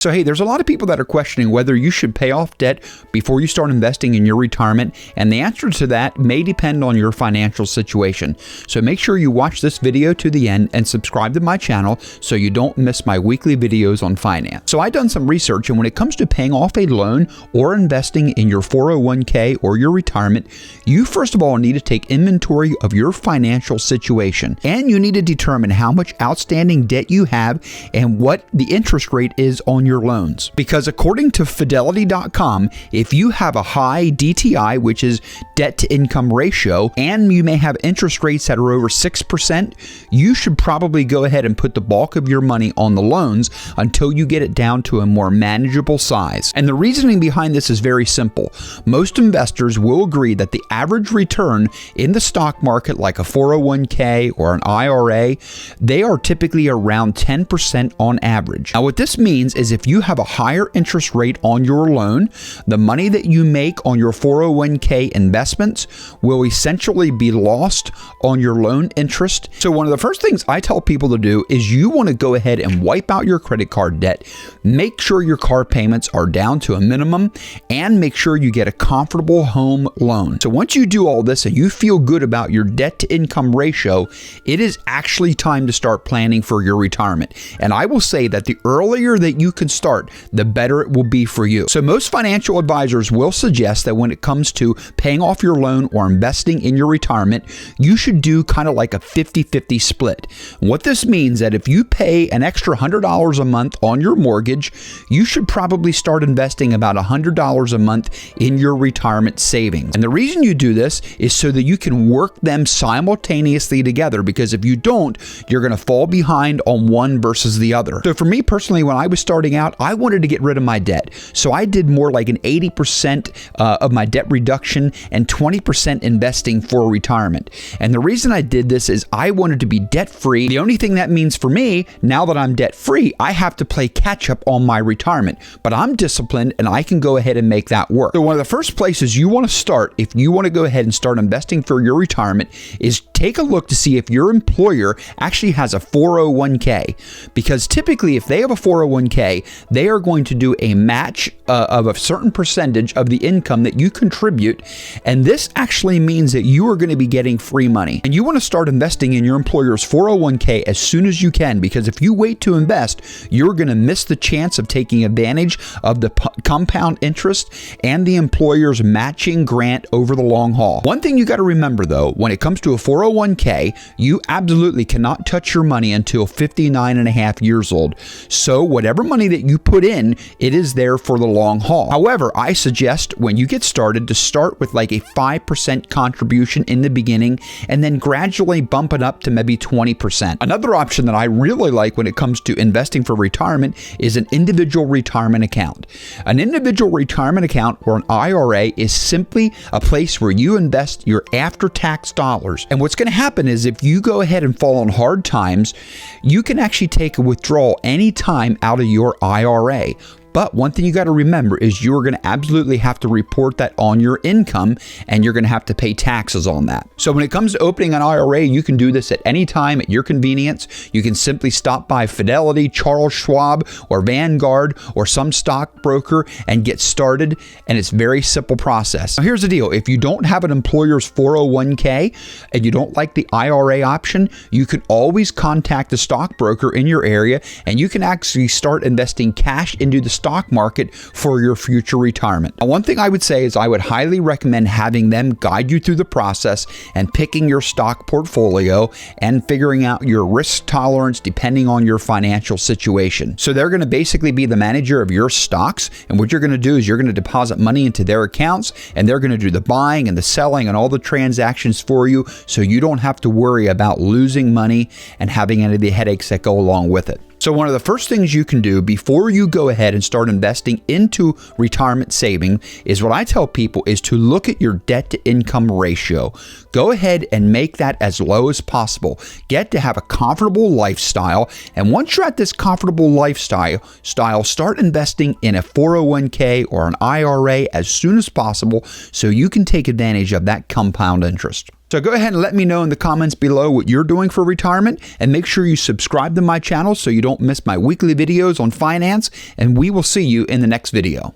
So hey, there's a lot of people that are questioning whether you should pay off debt before you start investing in your retirement, and the answer to that may depend on your financial situation. So make sure you watch this video to the end and subscribe to my channel so you don't miss my weekly videos on finance. So I've done some research, and when it comes to paying off a loan or investing in your 401k or your retirement, you first of all need to take inventory of your financial situation, and you need to determine how much outstanding debt you have and what the interest rate is on your loans. Because according to Fidelity.com, if you have a high DTI, which is debt to income ratio, and you may have interest rates that are over 6%, you should probably go ahead and put the bulk of your money on the loans until you get it down to a more manageable size. And the reasoning behind this is very simple. Most investors will agree that the average return in the stock market, like a 401k or an IRA, they are typically around 10% on average. Now, what this means is if you have a higher interest rate on your loan, the money that you make on your 401k investments will essentially be lost on your loan interest. So one of the first things I tell people to do is you want to go ahead and wipe out your credit card debt, make sure your car payments are down to a minimum, and make sure you get a comfortable home loan. So once you do all this and you feel good about your debt to income ratio, it is actually time to start planning for your retirement. And I will say that the earlier that you can start, the better it will be for you. So most financial advisors will suggest that when it comes to paying off your loan or investing in your retirement, you should do kind of like a 50-50 split. What this means that if you pay an extra $100 a month on your mortgage, you should probably start investing about $100 a month in your retirement savings. And the reason you do this is so that you can work them simultaneously together, because if you don't, you're going to fall behind on one versus the other. So for me personally, when I was starting out, I wanted to get rid of my debt. So I did more like an 80% of my debt reduction and 20% investing for retirement. And the reason I did this is I wanted to be debt-free. The only thing that means for me, now that I'm debt-free, I have to play catch-up on my retirement. But I'm disciplined and I can go ahead and make that work. So one of the first places you want to start, if you want to go ahead and start investing for your retirement, is take a look to see if your employer actually has a 401k. Because typically, if they have a 401k, they are going to do a match of a certain percentage of the income that you contribute. And this actually means that you are going to be getting free money. And you want to start investing in your employer's 401k as soon as you can, because if you wait to invest, you're going to miss the chance of taking advantage of the compound interest and the employer's matching grant over the long haul. One thing you got to remember though, when it comes to a 401k, you absolutely cannot touch your money until 59 and a half years old. So whatever money that you put in, it is there for the long haul. However, I suggest when you get started to start with like a 5% contribution in the beginning and then gradually bump it up to maybe 20%. Another option that I really like when it comes to investing for retirement is an individual retirement account. An individual retirement account, or an IRA, is simply a place where you invest your after-tax dollars. And what's going to happen is if you go ahead and fall on hard times, you can actually take a withdrawal anytime out of your IRA. But one thing you got to remember is you're going to absolutely have to report that on your income, and you're going to have to pay taxes on that. So when it comes to opening an IRA, you can do this at any time at your convenience. You can simply stop by Fidelity, Charles Schwab, or Vanguard, or some stockbroker and get started. And it's a very simple process. Now here's the deal. If you don't have an employer's 401k and you don't like the IRA option, you can always contact the stockbroker in your area, and you can actually start investing cash into the stock market for your future retirement. Now, one thing I would say is I would highly recommend having them guide you through the process and picking your stock portfolio and figuring out your risk tolerance depending on your financial situation. So they're going to basically be the manager of your stocks, and what you're going to do is you're going to deposit money into their accounts, and they're going to do the buying and the selling and all the transactions for you, so you don't have to worry about losing money and having any of the headaches that go along with it. So one of the first things you can do before you go ahead and start investing into retirement saving is what I tell people is to look at your debt to income ratio. Go ahead and make that as low as possible. Get to have a comfortable lifestyle. And once you're at this comfortable lifestyle, start investing in a 401k or an IRA as soon as possible so you can take advantage of that compound interest. So go ahead and let me know in the comments below what you're doing for retirement, and make sure you subscribe to my channel so you don't miss my weekly videos on finance, and we will see you in the next video.